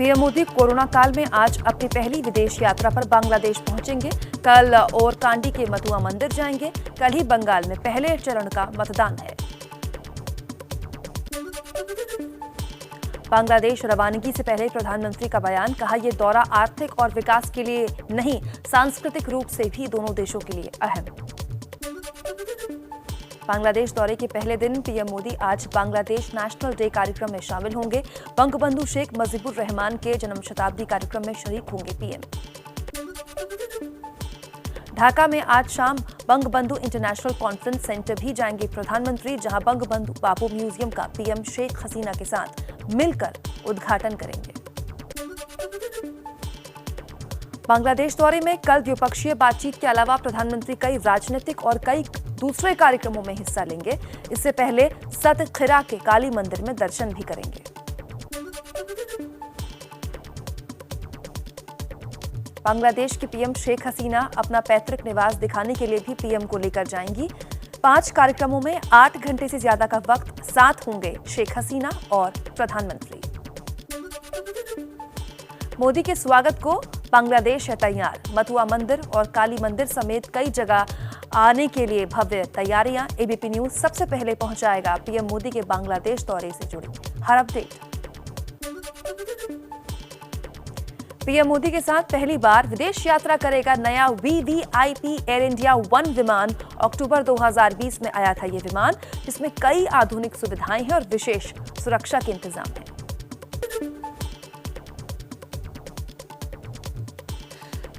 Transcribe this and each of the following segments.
PM Modi corona काल में आज अपनी पहली विदेश यात्रा पर बांग्लादेश पहुंचेंगे। कल ओरकांडी के मथुआ मंदिर जाएंगे। कल ही बंगाल में पहले चरण का मतदान है। बांग्लादेश रवानगी से पहले प्रधानमंत्री का बयान, कहा यह दौरा आर्थिक और विकास के लिए नहीं, सांस्कृतिक रूप से भी दोनों देशों के लिए अहम। बांग्लादेश दौरे के पहले दिन पीएम मोदी आज बांग्लादेश नेशनल डे कार्यक्रम में शामिल होंगे। बंगबंधु शेख मुजीबुर रहमान के जन्म शताब्दी कार्यक्रम में शरीक होंगे पीएम। ढाका में आज शाम बंगबंधु इंटरनेशनल कॉन्फ्रेंस सेंटर भी जाएंगे प्रधानमंत्री, जहां बंगबंधु बापू म्यूजियम का पीएम शेख हसीना के साथ मिलकर उद्घाटन करेंगे। बांग्लादेश दौरे में कल द्विपक्षीय बातचीत के अलावा प्रधानमंत्री कई राजनीतिक और कई दूसरे कार्यक्रमों में हिस्सा लेंगे। इससे पहले सतखिरा के काली मंदिर में दर्शन भी करेंगे। बांग्लादेश की पीएम शेख हसीना अपना पैतृक निवास दिखाने के लिए भी पीएम को लेकर जाएंगी। 5 कार्यक्रमों में 8 घंटे से ज्यादा का वक्त साथ होंगे शेख हसीना और प्रधानमंत्री। मोदी के स्वागत को बांग्लादेश है तैयार। मथुआ मंदिर और काली मंदिर समेत कई जगह आने के लिए भव्य तैयारियां। एबीपी न्यूज सबसे पहले पहुंचाएगा पीएम मोदी के बांग्लादेश दौरे से जुड़ी हर अपडेट। पीएम मोदी के साथ पहली बार विदेश यात्रा करेगा नया वीवीआईपी एयर इंडिया 1 विमान। अक्टूबर 2020 में आया था ये विमान, जिसमें कई आधुनिक सुविधाएं हैं और विशेष सुरक्षा के इंतजाम हैं।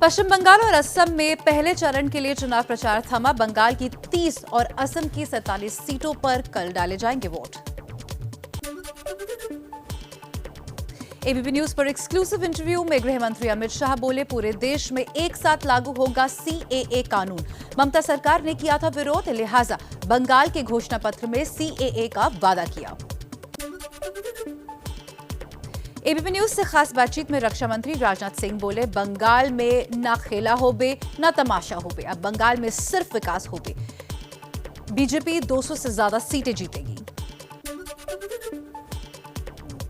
पश्चिम बंगाल और असम में पहले चरण के लिए चुनाव प्रचार थमा। बंगाल की 30 और असम की 47 सीटों पर कल डाले जाएंगे वोट। एबीपी न्यूज पर एक्सक्लूसिव इंटरव्यू में गृह मंत्री अमित शाह बोले, पूरे देश में एक साथ लागू होगा सीएए कानून। ममता सरकार ने किया था विरोध, लिहाजा बंगाल के घोषणा पत्र में सीएए का वादा किया। एबीपी न्यूज से खास बातचीत में रक्षा मंत्री राजनाथ सिंह बोले, बंगाल में ना खेला होबे ना तमाशा होबे, अब बंगाल में सिर्फ विकास होबे। बीजेपी 200 से ज्यादा सीटें जीतेगी।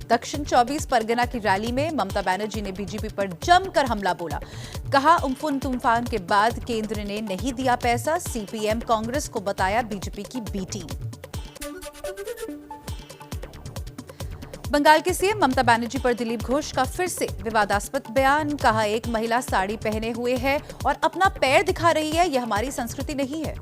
दक्षिण 24 परगना की रैली में ममता बनर्जी ने बीजेपी पर जमकर हमला बोला, कहा उम्फुन तूफान के बाद केंद्र ने नहीं दिया पैसा, सीपीएम कांग्रेस को बताया बीजेपी की बी टीम। बंगाल के सीएम ममता बनर्जी पर दिलीप घोष का फिर से विवादास्पद बयान, कहा एक महिला साड़ी पहने हुए है और अपना पैर दिखा रही है, यह हमारी संस्कृति नहीं है।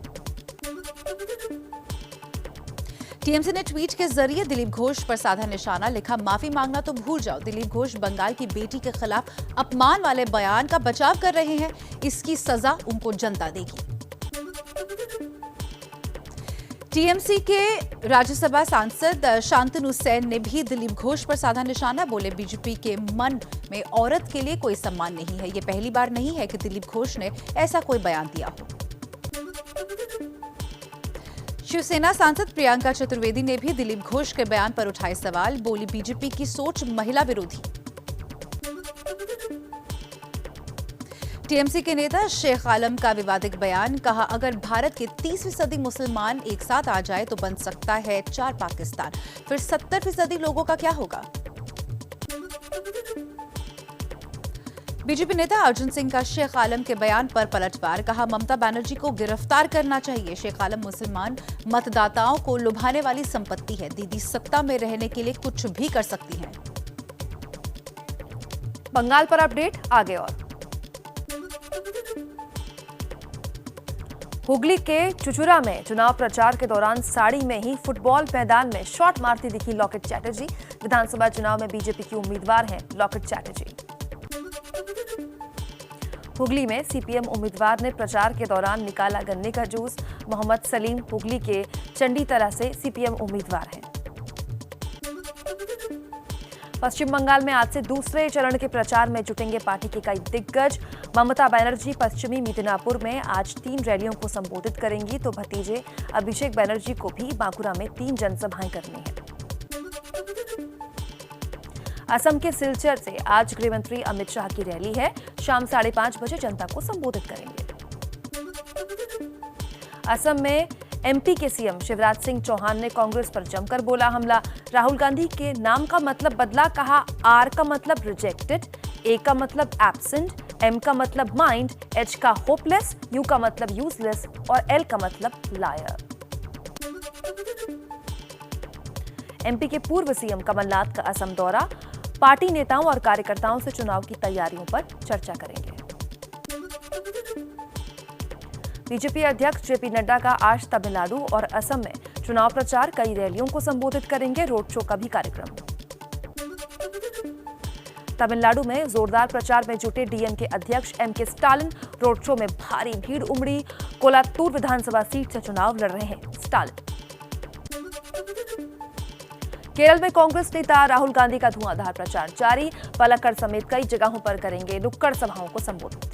टीएमसी ने ट्वीट के जरिए दिलीप घोष पर साधा निशाना, लिखा माफी मांगना तो भूल जाओ। दिलीप घोष बंगाल की बेटी के खिलाफ अपमान वाले बयान का बचाव कर रहे हैं, इसकी सजा उनको जनता देगी। टीएमसी के राज्यसभा सांसद शांतनु सेन ने भी दिलीप घोष पर साधा निशाना, बोले बीजेपी के मन में औरत के लिए कोई सम्मान नहीं है। यह पहली बार नहीं है कि दिलीप घोष ने ऐसा कोई बयान दिया हो। शिवसेना सांसद प्रियंका चतुर्वेदी ने भी दिलीप घोष के बयान पर उठाए सवाल, बोली बीजेपी की सोच महिला विरोधी। टीएमसी के नेता शेख आलम का विवादित बयान, कहा अगर भारत के 30% मुसलमान एक साथ आ जाए तो बन सकता है 4 पाकिस्तान, फिर 70% लोगों का क्या होगा। बीजेपी नेता अर्जुन सिंह का शेख आलम के बयान पर पलटवार, कहा ममता बनर्जी को गिरफ्तार करना चाहिए। शेख आलम मुसलमान मतदाताओं को लुभाने वाली संपत्ति है, दीदी सत्ता में रहने के लिए कुछ भी कर सकती हैं। बंगाल पर अपडेट आगे और हुगली के चुचुरा में चुनाव प्रचार के दौरान साड़ी में ही फुटबॉल मैदान में शॉट मारती दिखी लॉकेट चैटर्जी। विधानसभा चुनाव में बीजेपी की उम्मीदवार हैं लॉकेट चैटर्जी। हुगली में सीपीएम उम्मीदवार ने प्रचार के दौरान निकाला गन्ने का जूस। मोहम्मद सलीम हुगली के चंडीतला से सीपीएम उम्मीदवार हैं। पश्चिम बंगाल में आज से दूसरे चरण के प्रचार में जुटेंगे पार्टी के कई दिग्गज। ममता बनर्जी पश्चिमी मिदनापुर में आज 3 रैलियों को संबोधित करेंगी, तो भतीजे अभिषेक बनर्जी को भी बांकुरा में 3 जनसभाएं करनी है। असम के सिलचर से आज गृह मंत्री अमित शाह की रैली है। शाम 5:30 बजे जनता को संबोधित करेंगे। असम में एमपी के सीएम शिवराज सिंह चौहान ने कांग्रेस पर जमकर बोला हमला। राहुल गांधी के नाम का मतलब बदला, कहा आर का मतलब रिजेक्टेड, ए का मतलब एब्सेंट, एम का मतलब माइंड, एच का होपलेस, यू का मतलब यूजलेस और एल का मतलब लायर। एमपी के पूर्व सीएम कमलनाथ का असम दौरा, पार्टी नेताओं और कार्यकर्ताओं से चुनाव की तैयारियों पर चर्चा करेंगे। बीजेपी अध्यक्ष जेपी नड्डा का आज तमिलनाडु और असम में चुनाव प्रचार, कई रैलियों को संबोधित करेंगे, रोड शो का भी कार्यक्रम। तमिलनाडु में जोरदार प्रचार में जुटे डीएमके अध्यक्ष एमके स्टालिन, रोड शो में भारी भीड़ उमड़ी। कोलातूर विधानसभा सीट से चुनाव लड़ रहे हैं स्टालिन। केरल में कांग्रेस नेता राहुल गांधी का धुआंधार प्रचार जारी, पलक्कड़ समेत कई जगहों पर करेंगे नुक्कड़ सभाओं को संबोधित।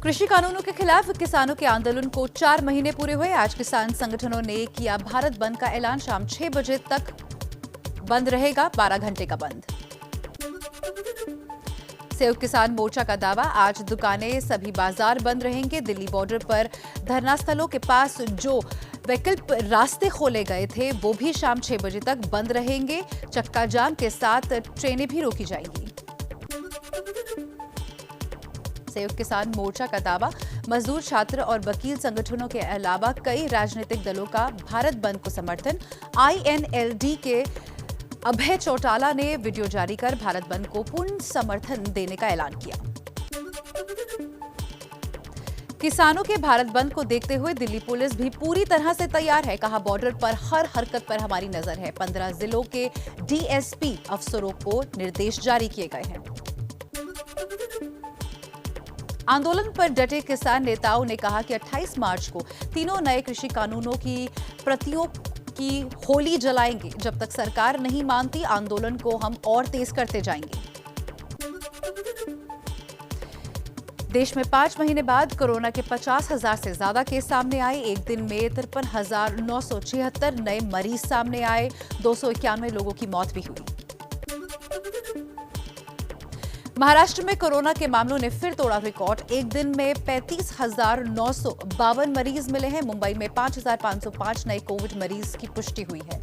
कृषि कानूनों के खिलाफ किसानों के आंदोलन को 4 महीने पूरे हुए। आज किसान संगठनों ने किया भारत बंद का ऐलान, शाम 6 बजे तक बंद रहेगा, 12 घंटे का बंद। संयुक्त किसान मोर्चा का दावा, आज दुकानें सभी बाजार बंद रहेंगे। दिल्ली बॉर्डर पर धरना स्थलों के पास जो वैकल्पिक रास्ते खोले गए थे वो भी शाम 6 बजे तक बंद रहेंगे। चक्का जाम के साथ ट्रेनें भी रोकी जाएंगी। संयुक्त किसान मोर्चा का दावा, मजदूर, छात्र और वकील संगठनों के अलावा कई राजनीतिक दलों का भारत बंद को समर्थन। आईएनएलडी के अभय चौटाला ने वीडियो जारी कर भारत बंद को पूर्ण समर्थन देने का ऐलान किया। किसानों के भारत बंद को देखते हुए दिल्ली पुलिस भी पूरी तरह से तैयार है, कहा बॉर्डर पर हर हरकत पर हमारी नजर है। 15 जिलों के डीएसपी अफसरों को निर्देश जारी किए गए हैं। आंदोलन पर डटे किसान नेताओं ने कहा कि 28 मार्च को तीनों नए कृषि कानूनों की प्रतियों की होली जलाएंगे। जब तक सरकार नहीं मानती, आंदोलन को हम और तेज करते जाएंगे। देश में 5 महीने बाद कोरोना के 50,000 से ज्यादा केस सामने आए। एक दिन में 53,976 नए मरीज सामने आए। 291 लोगों की मौत भी हुई। महाराष्ट्र में कोरोना के मामलों ने फिर तोड़ा रिकॉर्ड। एक दिन में 35,952 मरीज मिले हैं। मुंबई में 5,505 नए कोविड मरीज की पुष्टि हुई है।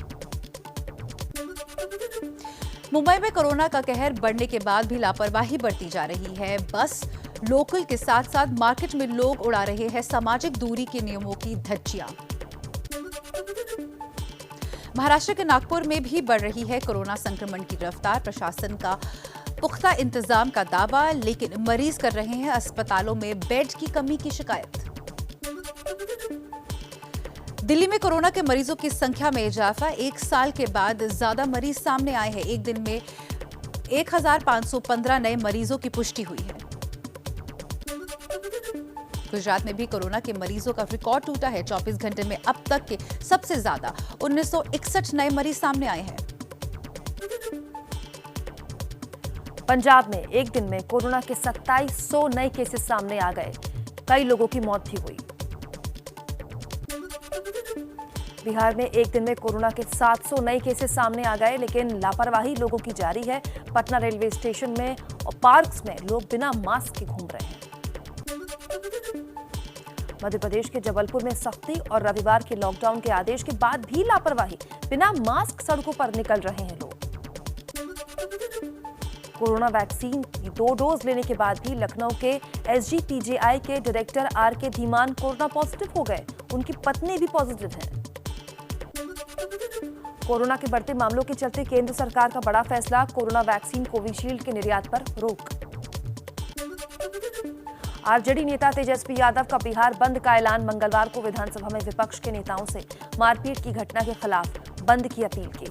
मुंबई में कोरोना का कहर बढ़ने के बाद भी लापरवाही बरती जा रही है। बस लोकल के साथ साथ मार्केट में लोग उड़ा रहे हैं सामाजिक दूरी के नियमों की धज्जियां। महाराष्ट्र के नागपुर में भी बढ़ रही है कोरोना संक्रमण की रफ्तार। प्रशासन का पुख्ता इंतजाम का दावा, लेकिन मरीज कर रहे हैं अस्पतालों में बेड की कमी की शिकायत। दिल्ली में कोरोना के मरीजों की संख्या में इजाफा, 1 साल के बाद ज्यादा मरीज सामने आए हैं। एक दिन में 1,515 नए मरीजों की पुष्टि हुई है। गुजरात में भी कोरोना के मरीजों का रिकॉर्ड टूटा है। 24 घंटे में अब तक के सबसे ज्यादा 1961 नए मरीज सामने आए हैं। पंजाब में एक दिन में कोरोना के 2700 नए केसेस सामने आ गए, कई लोगों की मौत भी हुई। बिहार में एक दिन में कोरोना के 700 नए केसेस सामने आ गए, लेकिन लापरवाही लोगों की जारी है। पटना रेलवे स्टेशन में और पार्क्स में लोग बिना मास्क के घूम रहे हैं। मध्य प्रदेश के जबलपुर में सख्ती और रविवार के लॉकडाउन के आदेश के बाद भी लापरवाही, बिना मास्क सड़कों पर निकल रहे हैं लोग। कोरोना वैक्सीन की 2 डोज लेने के बाद भी लखनऊ के एसजीपीजीआई के director R K Dhiman corona positive हो गए। उनकी पत्नी भी पॉजिटिव है। कोरोना के बढ़ते मामलों के चलते केंद्र सरकार का बड़ा फैसला, कोरोना वैक्सीन कोविशील्ड के निर्यात पर रोक। आरजेडी नेता तेजस्वी यादव का बिहार बंद का ऐलान, मंगलवार को विधानसभा में विपक्ष के नेताओं से मारपीट की घटना के खिलाफ बंद की अपील की।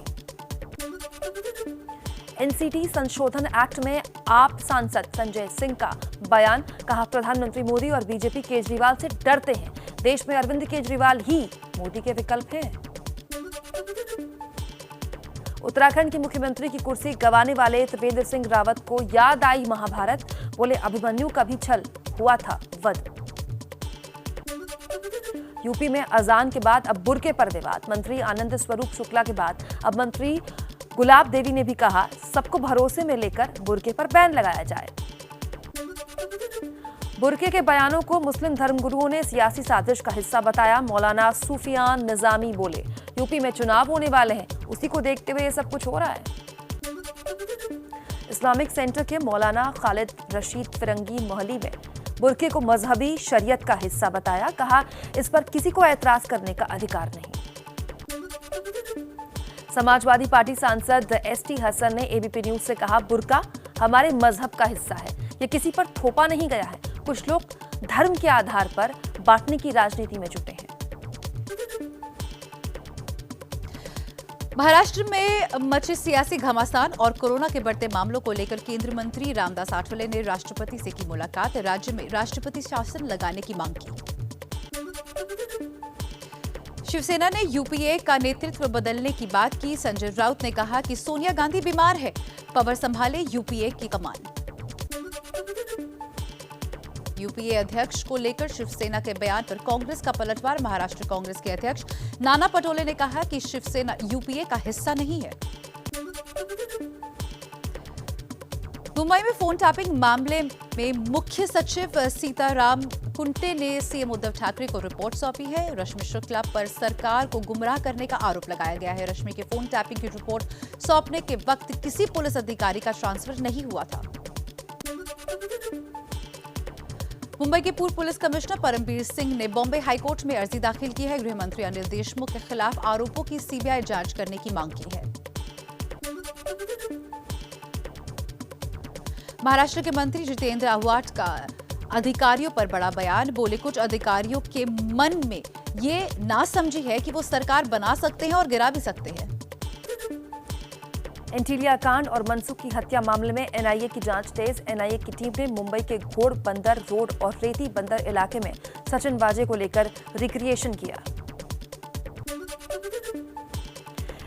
एनसीटी संशोधन एक्ट में आप सांसद संजय सिंह का बयान, कहा प्रधानमंत्री मोदी और बीजेपी केजरीवाल से डरते हैं। देश में अरविंद केजरीवाल ही मोदी के विकल्प हैं। उत्तराखंड के मुख्यमंत्री की कुर्सी गंवाने वाले त्रिवेंद्र सिंह रावत को याद आई महाभारत, बोले अभिमन्यु का भी छल हुआ था वध। यूपी में अजान के बाद अब बुर्के पर विवाद, मंत्री आनंद स्वरूप शुक्ला के बाद अब मंत्री गुलाब देवी ने भी कहा सबको भरोसे में लेकर बुर्के पर बैन लगाया जाए। बुरके के बयानों को मुस्लिम धर्मगुरुओं ने सियासी साजिश का हिस्सा बताया। मौलाना सूफियान निजामी बोले, यूपी में चुनाव होने वाले हैं, उसी को देखते हुए ये सब कुछ हो रहा है। इस्लामिक सेंटर के मौलाना खालिद रशीद फिरंगी मोहली में बुरके को मजहबी शरीयत का हिस्सा बताया। कहा, इस पर किसी को एतराज करने का अधिकार नहीं। समाजवादी पार्टी सांसद एसटी हसन ने एबीपी न्यूज से कहा, बुरका हमारे मजहब का हिस्सा है, ये किसी पर थोपा नहीं गया है। कुछ लोग धर्म के आधार पर बांटने की राजनीति में जुटे हैं। महाराष्ट्र में मचे सियासी घमासान और कोरोना के बढ़ते मामलों को लेकर केंद्रीय मंत्री रामदास आठवले ने राष्ट्रपति से की मुलाकात। राज्य में राष्ट्रपति शासन लगाने की मांग की। शिवसेना ने यूपीए का नेतृत्व बदलने की बात की। संजय राउत ने कहा कि सोनिया गांधी बीमार है, पवार संभाले यूपीए की कमान। यूपीए अध्यक्ष को लेकर शिवसेना के बयान पर कांग्रेस का पलटवार। महाराष्ट्र कांग्रेस के अध्यक्ष नाना पटोले ने कहा कि शिवसेना यूपीए का हिस्सा नहीं है। मुंबई में फोन टैपिंग मामले में मुख्य सचिव सीताराम कुंटे ने सीएम उद्धव ठाकरे को रिपोर्ट सौंपी है। रश्मि शुक्ला पर सरकार को गुमराह करने का आरोप लगाया गया है। रश्मि के फोन टैपिंग की रिपोर्ट सौंपने के वक्त किसी पुलिस अधिकारी का ट्रांसफर नहीं हुआ था। मुंबई के पूर्व पुलिस कमिश्नर परमबीर सिंह ने बॉम्बे हाईकोर्ट में अर्जी दाखिल की है। गृह मंत्री अनिल देशमुख के खिलाफ आरोपों की सीबीआई जांच करने की मांग की है। महाराष्ट्र के मंत्री जितेंद्र आव्हाड का अधिकारियों पर बड़ा बयान। बोले, कुछ अधिकारियों के मन में ये नासमझी है कि वो सरकार बना सकते हैं और गिरा भी सकते हैं। एंटीलिया कांड और मनसुख की हत्या मामले में एनआईए की जांच तेज। एनआईए की टीम ने मुंबई के घोड़ बंदर रोड और रेती बंदर इलाके में सचिन वाजे को लेकर रिक्रिएशन किया।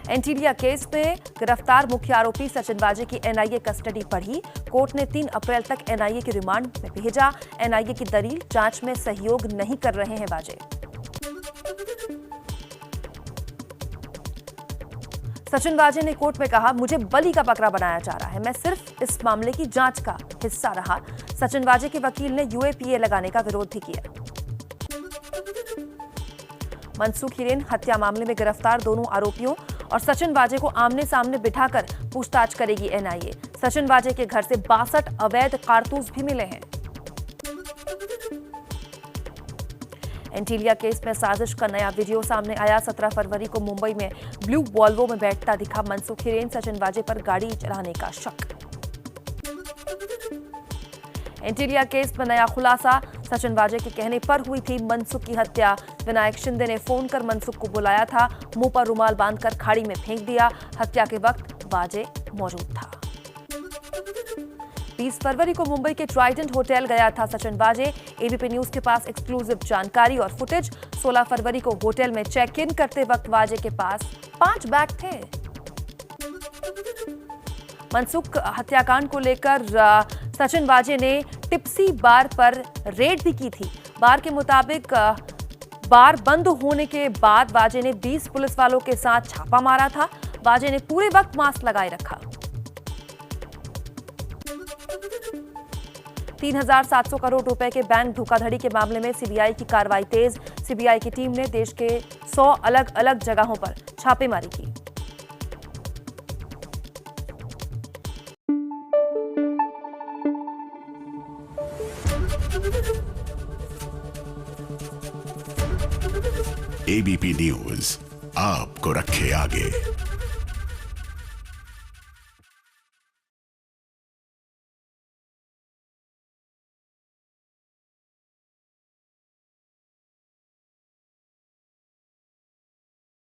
एंटीलिया केस में गिरफ्तार मुख्य आरोपी सचिन वाजे की एनआईए कस्टडी बढ़ी। कोर्ट ने 3 अप्रैल तक एनआईए की रिमांड में भेजा। एनआईए की दलील, जांच में सहयोग नहीं कर रहे हैं वाजे। सचिन वाजे ने कोर्ट में कहा, मुझे बलि का बकरा बनाया जा रहा है, मैं सिर्फ इस मामले की जांच का हिस्सा रहा। सचिन वाजे के वकील ने यूएपीए लगाने का विरोध भी किया। मनसुख हिरेन हत्या मामले में गिरफ्तार दोनों आरोपियों और सचिन वाजे को आमने सामने बिठाकर पूछताछ करेगी एनआईए। सचिन वाजे के घर से 62 अवैध कारतूस भी मिले हैं। एंटीलिया केस में साजिश का नया वीडियो सामने आया। 17 फरवरी को मुंबई में ब्लू वॉल्वो में बैठता दिखा मनसुख हिरेन। सचिन वाजे पर गाड़ी चढ़ाने का शक। एंटीलिया केस में नया खुलासा, सचिन वाजे के कहने पर हुई थी मनसुख की हत्या। विनायक शिंदे ने फोन कर मनसुख को बुलाया था, मुंह पर रुमाल बांधकर खाड़ी में फेंक दिया। हत्या के वक्त वाजे मौजूद था। 20 फरवरी को मुंबई के ट्राइडेंट होटल गया था सचिन वाजे। एबीपी न्यूज के पास एक्सक्लूसिव जानकारी और फुटेज। 16 फरवरी को होटल में चेक इन करते वक्त वाजे के पास 5 बैग थे। मनसुख हत्याकांड को लेकर सचिन वाजे ने टिप्सी बार पर रेड भी की थी। बार के मुताबिक बार बंद होने के बाद वाजे ने 20 पुलिस वालों के साथ छापा मारा था। वाजे ने पूरे वक्त मास्क लगाए रखा। 3,700 करोड़ रुपए के बैंक धोखाधड़ी के मामले में सीबीआई की कार्रवाई तेज। सीबीआई की टीम ने देश के 100 अलग अलग जगहों पर छापेमारी की। एबीपी न्यूज आपको रखे आगे।